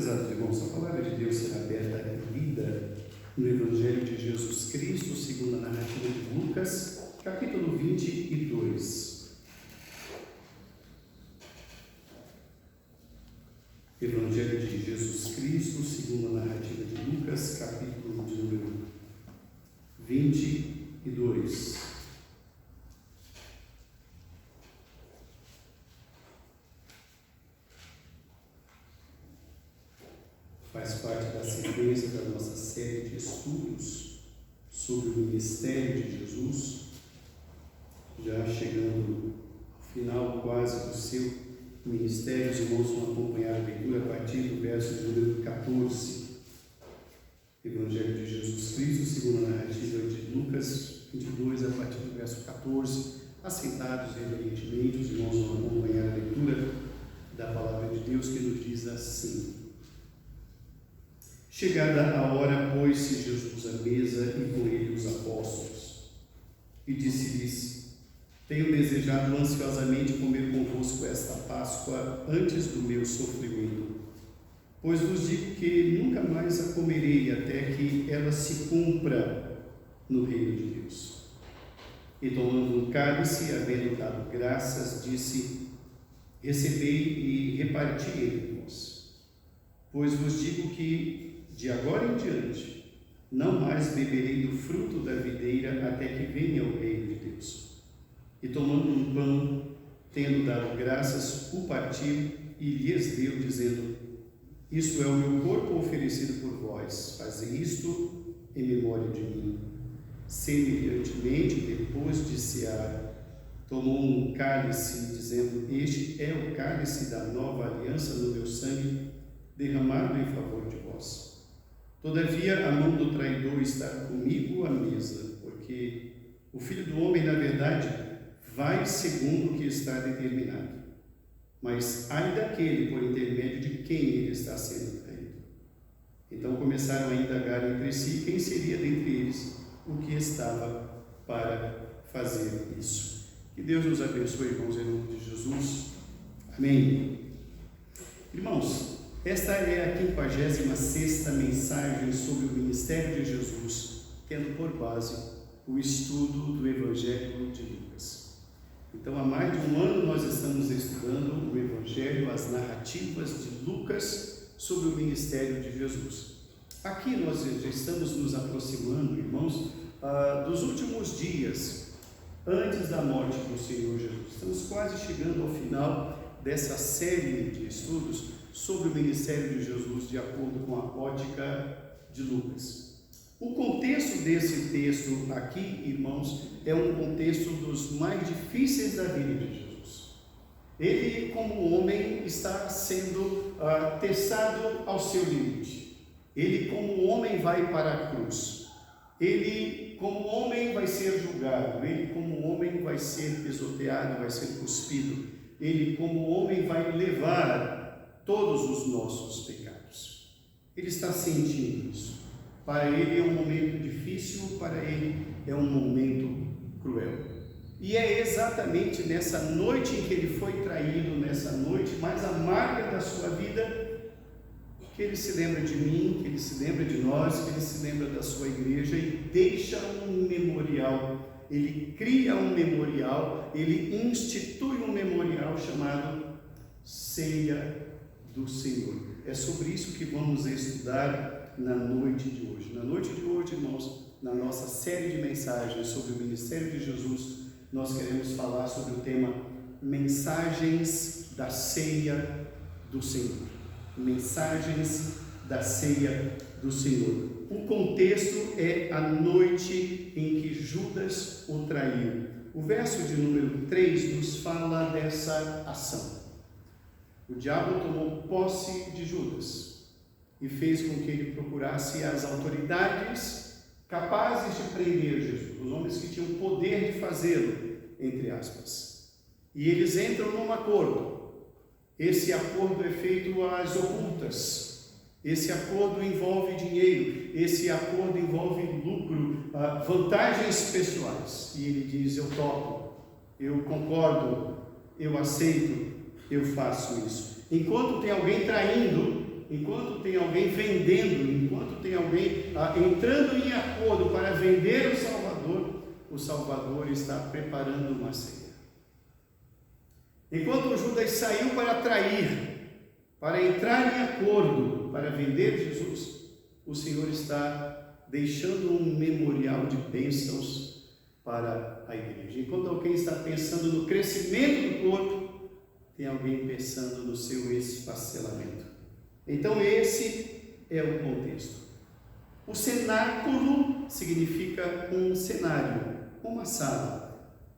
Prezados irmãos, a palavra de Deus será aberta e lida no Evangelho de Jesus Cristo, segundo a narrativa de Lucas, capítulo 22. Evangelho de Jesus Cristo, segundo a narrativa de Lucas, capítulo de número 22. Faz parte da sequência da nossa série de estudos sobre o ministério de Jesus, já chegando ao final quase do seu ministério. Os irmãos vão acompanhar a leitura a partir do verso de número 14. Evangelho de Jesus Cristo, segundo a narrativa de Lucas 22, a partir do verso 14. Assentados reverentemente, os irmãos vão acompanhar a leitura da palavra de Deus, que nos diz assim: Chegada a hora, pôs-se Jesus à mesa e com ele os apóstolos, e disse-lhes: Tenho desejado ansiosamente comer convosco esta Páscoa antes do meu sofrimento, pois vos digo que nunca mais a comerei até que ela se cumpra no reino de Deus. E tomando um cálice, havendo dado graças, disse: Recebei e reparti entre vós, pois vos digo que de agora em diante não mais beberei do fruto da videira até que venha o reino de Deus. E tomando um pão, tendo dado graças, o partiu e lhes deu, dizendo: Isto é o meu corpo oferecido por vós, fazei isto em memória de mim. Semelhantemente, depois de cear, tomou um cálice, dizendo: Este é o cálice da nova aliança no meu sangue, derramado em favor de vós. Todavia, a mão do traidor está comigo à mesa, porque o Filho do Homem, na verdade, vai segundo o que está determinado. Mas ai daquele por intermédio de quem ele está sendo traído. Então começaram a indagar entre si quem seria dentre eles o que estava para fazer isso. Que Deus nos abençoe, irmãos, em nome de Jesus. Amém. Irmãos, esta é a 56ª mensagem sobre o ministério de Jesus, tendo por base o estudo do Evangelho de Lucas. Então, há mais de um ano nós estamos estudando o Evangelho, as narrativas de Lucas sobre o ministério de Jesus. Aqui nós já estamos nos aproximando, irmãos, dos últimos dias antes da morte do Senhor Jesus. Estamos quase chegando ao final dessa série de estudos sobre o ministério de Jesus, de acordo com a ótica de Lucas. O contexto desse texto aqui, irmãos, é um contexto dos mais difíceis da vida de Jesus. Ele, como homem, está sendo testado ao seu limite. Ele, como homem, vai para a cruz. Ele, como homem, vai ser julgado. Ele, como homem, vai ser pisoteado, vai ser cuspido. Ele, como homem, vai levar todos os nossos pecados. Ele está sentindo isso. Para ele é um momento difícil, para ele é um momento cruel. E é exatamente nessa noite em que ele foi traído, nessa noite mais amarga da sua vida, que ele se lembra de mim, que ele se lembra de nós, que ele se lembra da sua igreja e deixa um memorial. Ele cria um memorial, ele institui um memorial chamado Ceia do Senhor. É sobre isso que vamos estudar na noite de hoje. Na noite de hoje, irmãos, na nossa série de mensagens sobre o ministério de Jesus, nós queremos falar sobre o tema Mensagens da Ceia do Senhor. Mensagens da Ceia do Senhor. O contexto é a noite em que Judas o traiu. O verso de número 3 nos fala dessa ação. O diabo tomou posse de Judas e fez com que ele procurasse as autoridades capazes de prender Jesus, os homens que tinham poder de fazê-lo, entre aspas. E eles entram num acordo. Esse acordo é feito às ocultas. Esse acordo envolve dinheiro. Esse acordo envolve lucro, vantagens pessoais. E ele diz: eu topo, eu concordo, eu aceito, eu faço isso. Enquanto tem alguém traindo, enquanto tem alguém vendendo, enquanto tem alguém entrando em acordo para vender o Salvador está preparando uma ceia. Enquanto o Judas saiu para trair, para entrar em acordo, para vender Jesus, o Senhor está deixando um memorial de bênçãos para a igreja. Enquanto alguém está pensando no crescimento do corpo, tem alguém pensando no seu esfacelamento. Então esse é o contexto. O cenáculo significa um cenário, uma sala.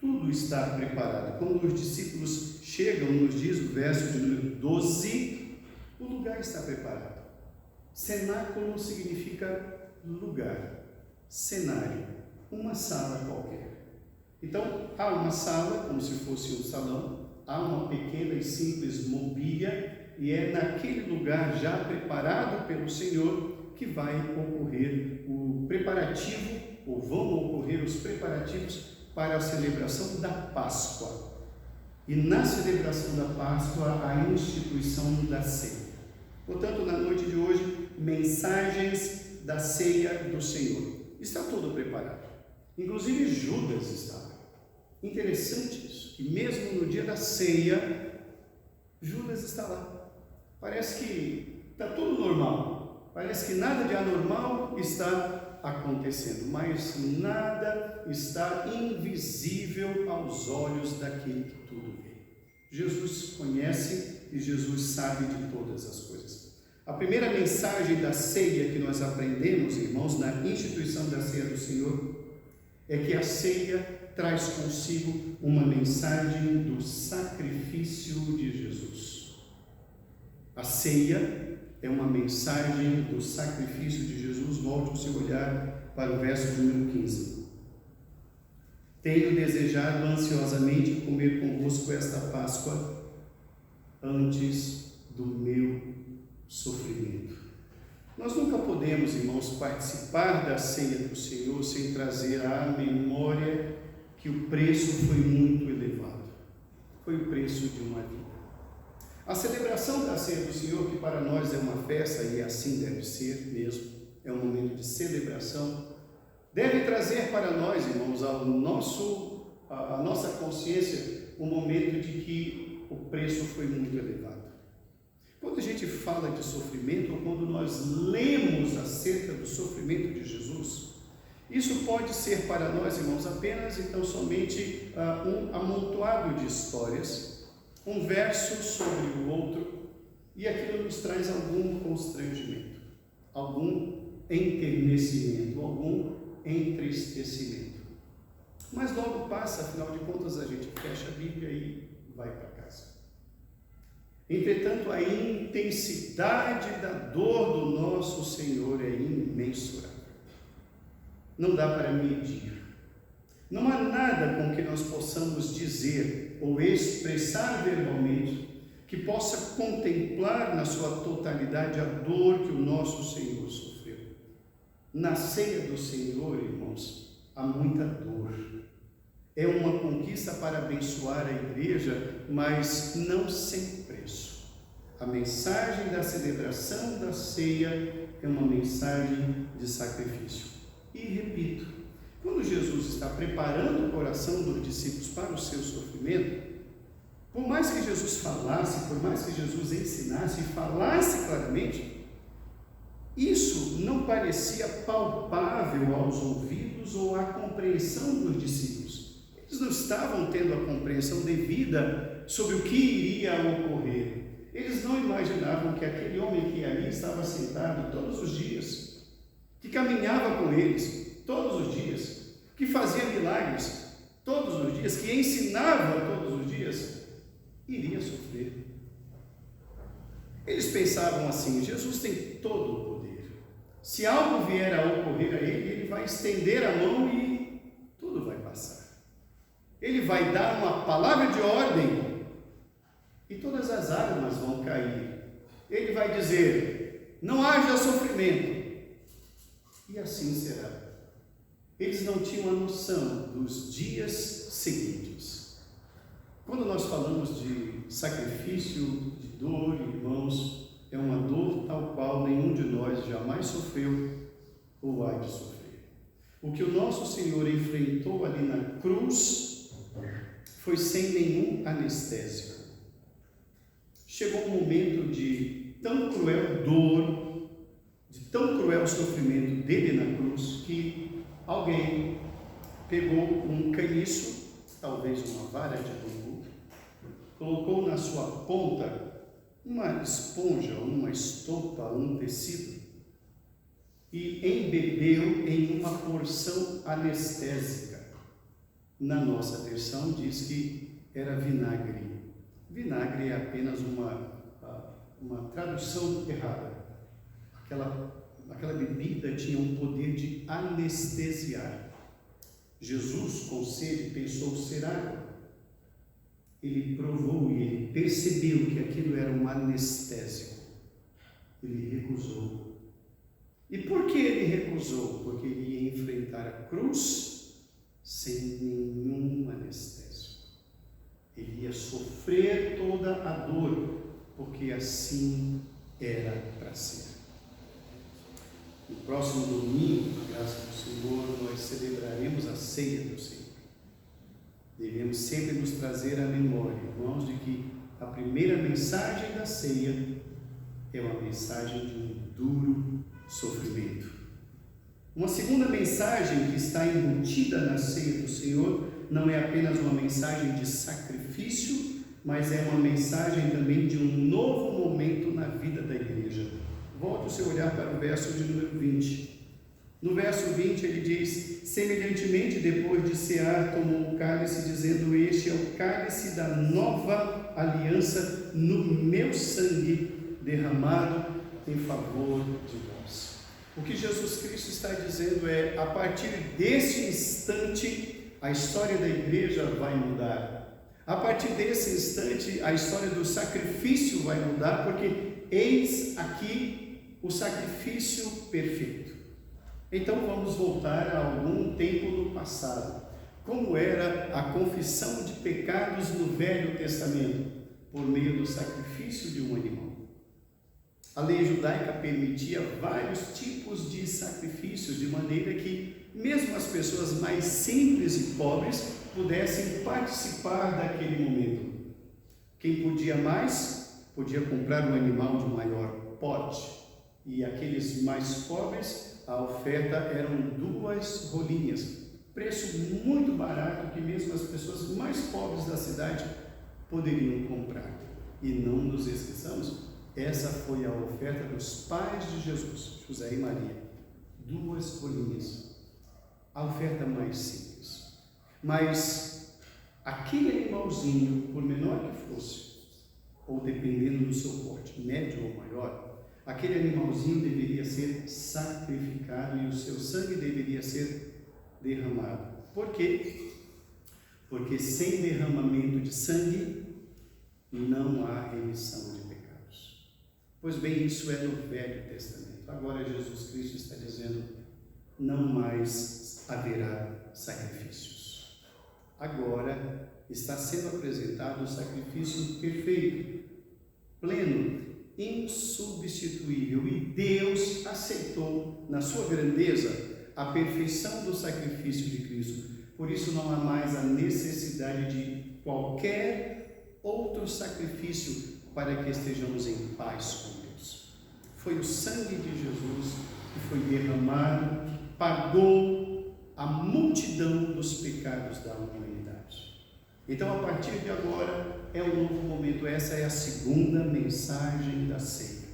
Tudo está preparado. Quando os discípulos chegam, nos diz o verso de número 12, o lugar está preparado. Cenáculo significa lugar, cenário, uma sala qualquer. Então, há uma sala, como se fosse um salão, há uma pequena e simples mobília, e é naquele lugar já preparado pelo Senhor que vai ocorrer o preparativo, ou vão ocorrer os preparativos para a celebração da Páscoa. E na celebração da Páscoa, a instituição da ceia. Portanto, na noite de hoje, mensagens da ceia do Senhor. Está tudo preparado. Inclusive Judas estava. Interessante isso, que mesmo no dia da ceia, Judas está lá. Parece que está tudo normal. Parece que nada de anormal está acontecendo, mas nada está invisível aos olhos daquele que tudo vê. Jesus conhece e Jesus sabe de todas as coisas. A primeira mensagem da ceia que nós aprendemos, irmãos, na instituição da ceia do Senhor, é que a ceia traz consigo uma mensagem do sacrifício de Jesus. A ceia é uma mensagem do sacrifício de Jesus. Volte o seu olhar para o verso de número 15. Tenho desejado ansiosamente comer convosco esta Páscoa antes do meu sofrimento. Nós nunca podemos, irmãos, participar da ceia do Senhor sem trazer à memória que o preço foi muito elevado. Foi o preço de uma vida. A celebração da ceia do Senhor, que para nós é uma festa, e assim deve ser mesmo, é um momento de celebração, deve trazer para nós, irmãos, a nossa consciência, o momento de que o preço foi muito elevado. Quando a gente fala de sofrimento, ou quando nós lemos acerca do sofrimento de Jesus, isso pode ser para nós, irmãos, apenas então somente um amontoado de histórias, um verso sobre o outro, e aquilo nos traz algum constrangimento, algum enternecimento, algum entristecimento. Mas logo passa, afinal de contas a gente fecha a Bíblia e vai para casa. Entretanto, a intensidade da dor do nosso Senhor é imensurável. Não dá para medir. Não há nada com que nós possamos dizer ou expressar verbalmente que possa contemplar na sua totalidade a dor que o nosso Senhor sofreu. Na ceia do Senhor, irmãos, há muita dor. É uma conquista para abençoar a igreja, mas não sem preço. A mensagem da celebração da ceia é uma mensagem de sacrifício. E repito, quando Jesus está preparando o coração dos discípulos para o seu sofrimento, por mais que Jesus falasse, por mais que Jesus ensinasse e falasse claramente, isso não parecia palpável aos ouvidos ou à compreensão dos discípulos. Eles não estavam tendo a compreensão devida sobre o que iria ocorrer. Eles não imaginavam que aquele homem que ali estava sentado todos os dias, que caminhava com eles todos os dias, que fazia milagres todos os dias, que ensinava todos os dias, iria sofrer. Eles pensavam assim: Jesus tem todo o poder. Se algo vier a ocorrer a ele, ele vai estender a mão e tudo vai passar. Ele vai dar uma palavra de ordem e todas as armas vão cair. Ele vai dizer: não haja sofrimento. E assim será. Eles não tinham a noção dos dias seguintes. Quando nós falamos de sacrifício, de dor, irmãos, é uma dor tal qual nenhum um de nós jamais sofreu ou há de sofrer. O que o nosso Senhor enfrentou ali na cruz foi sem nenhum anestésico. Chegou um momento de tão cruel dor, de tão cruel sofrimento dele na cruz, que alguém pegou um caniço, talvez uma vara de bambu, colocou na sua ponta uma esponja, uma estopa, um tecido, e embebeu em uma porção anestésica. Na nossa versão diz que era vinagre. Vinagre é apenas uma tradução errada. Aquela bebida tinha um poder de anestesiar. Jesus, com sede, pensou ser água. Ele provou e ele percebeu que aquilo era um anestésico. Ele recusou. E por que ele recusou? Porque ele ia enfrentar a cruz sem nenhum anestésico. Ele ia sofrer toda a dor, porque assim era para ser. No próximo domingo, graças ao Senhor, nós celebraremos a ceia do Senhor. Devemos sempre nos trazer à memória, irmãos, de que a primeira mensagem da ceia é uma mensagem de um duro sofrimento. Uma segunda mensagem que está embutida na ceia do Senhor não é apenas uma mensagem de sacrifício, mas é uma mensagem também de um novo momento na vida da igreja. Volte o seu olhar para o verso de número 20. No verso 20 ele diz: semelhantemente, depois de cear, tomou o cálice, dizendo: este é o cálice da nova aliança no meu sangue, derramado em favor de vós. O que Jesus Cristo está dizendo é: a partir desse instante, a história da igreja vai mudar. A partir desse instante, a história do sacrifício vai mudar, porque eis aqui o sacrifício perfeito. Então vamos voltar a algum tempo no passado. Como era a confissão de pecados no Velho Testamento? Por meio do sacrifício de um animal. A lei judaica permitia vários tipos de sacrifícios, de maneira que mesmo as pessoas mais simples e pobres pudessem participar daquele momento. Quem podia mais, podia comprar um animal de maior porte, e aqueles mais pobres, a oferta eram 2 rolinhas, preço muito barato que mesmo as pessoas mais pobres da cidade poderiam comprar. E não nos esqueçamos, essa foi a oferta dos pais de Jesus, José e Maria, 2 rolinhas, a oferta mais simples. Mas aquele animalzinho, por menor que fosse, ou dependendo do seu porte, médio ou maior, aquele animalzinho deveria ser sacrificado e o seu sangue deveria ser derramado. Por quê? Porque sem derramamento de sangue não há remissão de pecados. Pois bem, isso é no Velho Testamento. Agora Jesus Cristo está dizendo: não mais haverá sacrifícios. Agora está sendo apresentado o sacrifício perfeito, pleno, insubstituível, e Deus aceitou na sua grandeza a perfeição do sacrifício de Cristo. Por isso não há mais a necessidade de qualquer outro sacrifício para que estejamos em paz com Deus. Foi o sangue de Jesus que foi derramado, que pagou a multidão dos pecados da humanidade. Então, a partir de agora, é um novo momento. Essa é a segunda mensagem da ceia.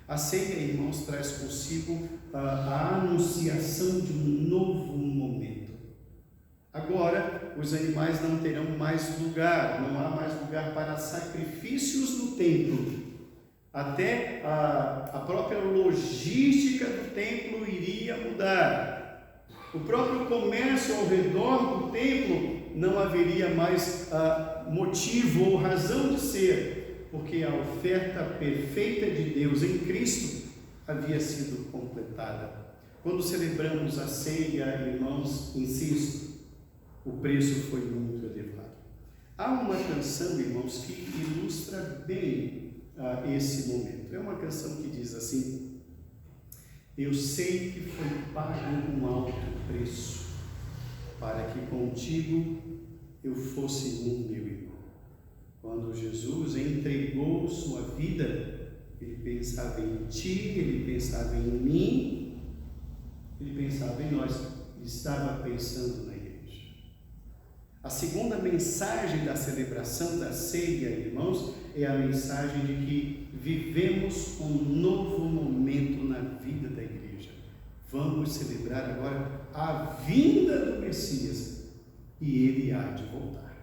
A ceia, irmãos, traz consigo a anunciação de um novo momento. Agora, os animais não terão mais lugar, não há mais lugar para sacrifícios no templo. Até a própria logística do templo iria mudar. O próprio comércio ao redor do templo não haveria mais motivo ou razão de ser, porque a oferta perfeita de Deus em Cristo havia sido completada. Quando celebramos a ceia, irmãos, insisto, o preço foi muito elevado. Há uma canção, irmãos, que ilustra bem esse momento. É uma canção que diz assim: Eu sei que foi pago um alto preço, para que contigo eu fosse um, meu irmão. Quando Jesus entregou sua vida, ele pensava em ti, ele pensava em mim, ele pensava em nós, ele estava pensando na igreja. A segunda mensagem da celebração da ceia, irmãos, é a mensagem de que vivemos um novo momento na vida da igreja. Vamos celebrar agora a vinda do Messias e ele há de voltar.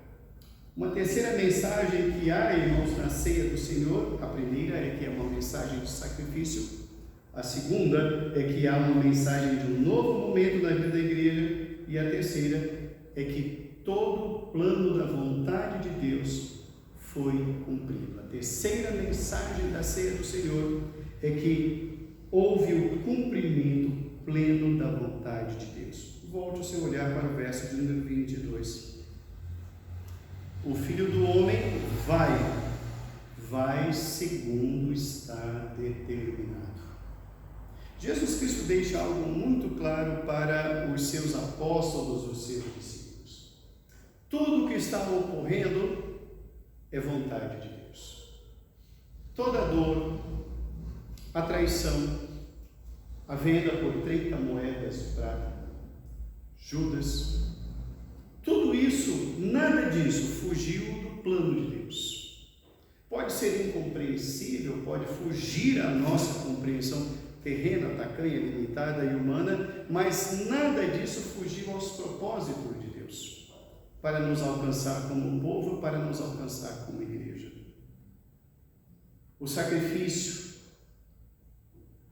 Uma terceira mensagem que há, irmãos, na ceia do Senhor, a primeira é que é uma mensagem de sacrifício, a segunda é que há uma mensagem de um novo momento na vida da igreja, e a terceira é que todo o plano da vontade de Deus foi cumprido. A terceira mensagem da ceia do Senhor é que houve o cumprimento pleno da vontade de Deus. Volte o seu olhar para o verso de número 22. O Filho do Homem vai segundo está determinado. Jesus Cristo deixa algo muito claro para os seus apóstolos, os seus discípulos. Tudo o que está ocorrendo é vontade de Deus. Toda a dor, a traição, a venda por 30 moedas de prata, Judas, tudo isso, nada disso fugiu do plano de Deus. Pode ser incompreensível, pode fugir à nossa compreensão terrena, tacanha, limitada e humana, mas nada disso fugiu aos propósitos de Deus, para nos alcançar como povo, para nos alcançar como igreja. O sacrifício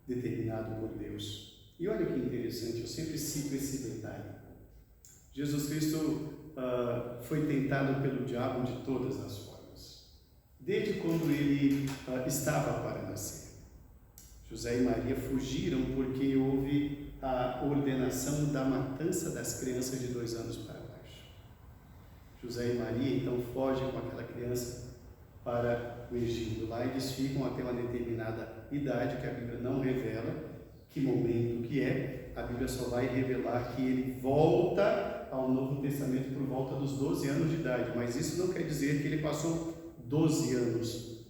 determinado por Deus. E olha que interessante, eu sempre cito esse detalhe. Jesus Cristo foi tentado pelo diabo de todas as formas, desde quando ele estava para nascer. José e Maria fugiram porque houve a ordenação da matança das crianças de 2 anos para baixo. José e Maria então fogem com aquela criança para o Egito. Lá eles ficam até uma determinada idade que a Bíblia não revela que momento que é. A Bíblia só vai revelar que ele volta ao Novo Testamento por volta dos 12 anos de idade, mas isso não quer dizer que ele passou 12 anos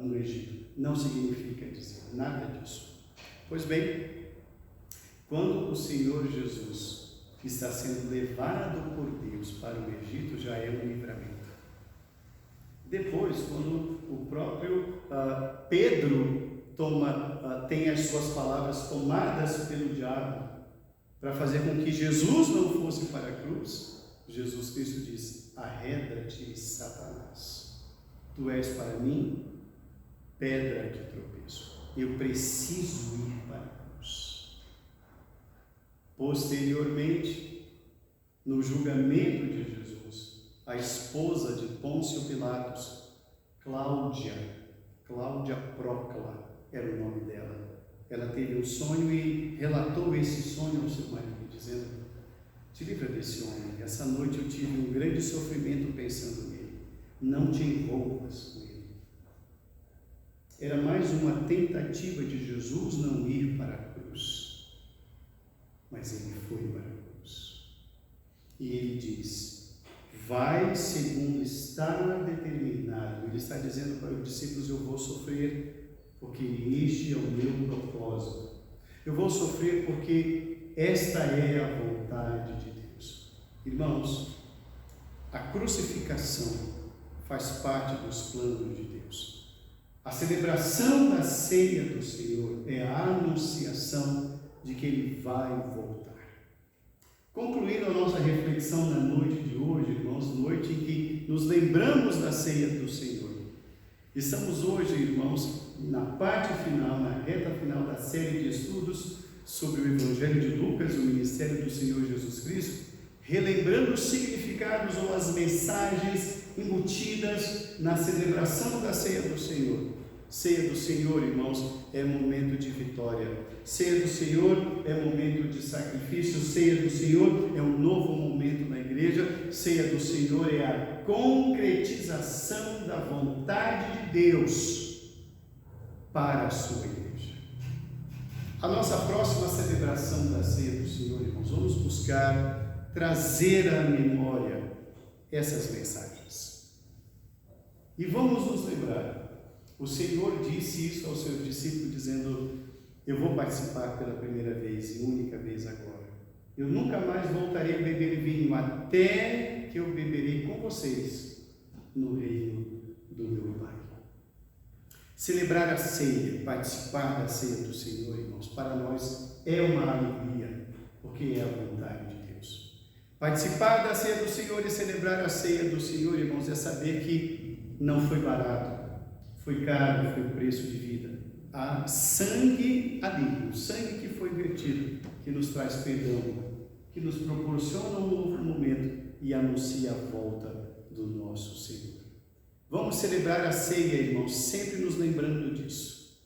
no Egito. Não significa dizer nada disso. Pois bem, quando o Senhor Jesus está sendo levado por Deus para o Egito, já é um livramento. Depois, quando o próprio Pedro tem as suas palavras tomadas pelo diabo para fazer com que Jesus não fosse para a cruz, Jesus Cristo diz: arreda-te, Satanás, tu és para mim pedra de tropeço, eu preciso ir para a cruz. Posteriormente, no julgamento de Jesus, a esposa de Pôncio Pilatos, Cláudia Procla era o nome dela. Ela teve um sonho e relatou esse sonho ao seu marido, dizendo: te livra desse homem, essa noite eu tive um grande sofrimento pensando nele, não te envolvas com ele. Era mais uma tentativa de Jesus não ir para a cruz, mas ele foi para a cruz. E ele diz: vai segundo está determinado. Ele está dizendo para os discípulos: eu vou sofrer porque este é o meu propósito. Eu vou sofrer porque esta é a vontade de Deus. Irmãos, a crucificação faz parte dos planos de Deus. A celebração da ceia do Senhor é a anunciação de que Ele vai voltar. Concluindo a nossa reflexão na noite de hoje, irmãos, noite em que nos lembramos da ceia do Senhor. Estamos hoje, irmãos, na parte final, na reta final da série de estudos sobre o Evangelho de Lucas, o ministério do Senhor Jesus Cristo, relembrando os significados ou as mensagens embutidas na celebração da ceia do Senhor. Ceia do Senhor, irmãos, é momento de vitória. Ceia do Senhor é momento de sacrifício. Ceia do Senhor é um novo momento na igreja. Ceia do Senhor é a concretização da vontade de Deus para a sua igreja. A nossa próxima celebração da ceia do Senhor, irmãos, vamos buscar trazer à memória essas mensagens. E vamos nos lembrar, o Senhor disse isso aos seus discípulos, dizendo: eu vou participar pela primeira vez e única vez agora. Eu nunca mais voltarei a beber vinho, até que eu beberei com vocês no reino do meu Pai. Celebrar a ceia, participar da ceia do Senhor, irmãos, para nós é uma alegria, porque é a vontade de Deus. Participar da ceia do Senhor e celebrar a ceia do Senhor, irmãos, é saber que não foi barato, foi caro, foi o preço de vida. Há sangue ali, o sangue que foi vertido, que nos traz perdão, que nos proporciona um novo momento e anuncia a volta do nosso Senhor. Vamos celebrar a ceia, irmãos, sempre nos lembrando disso,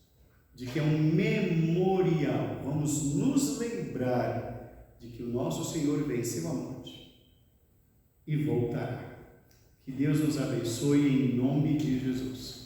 de que é um memorial. Vamos nos lembrar de que o nosso Senhor venceu a morte e voltará. Que Deus nos abençoe em nome de Jesus.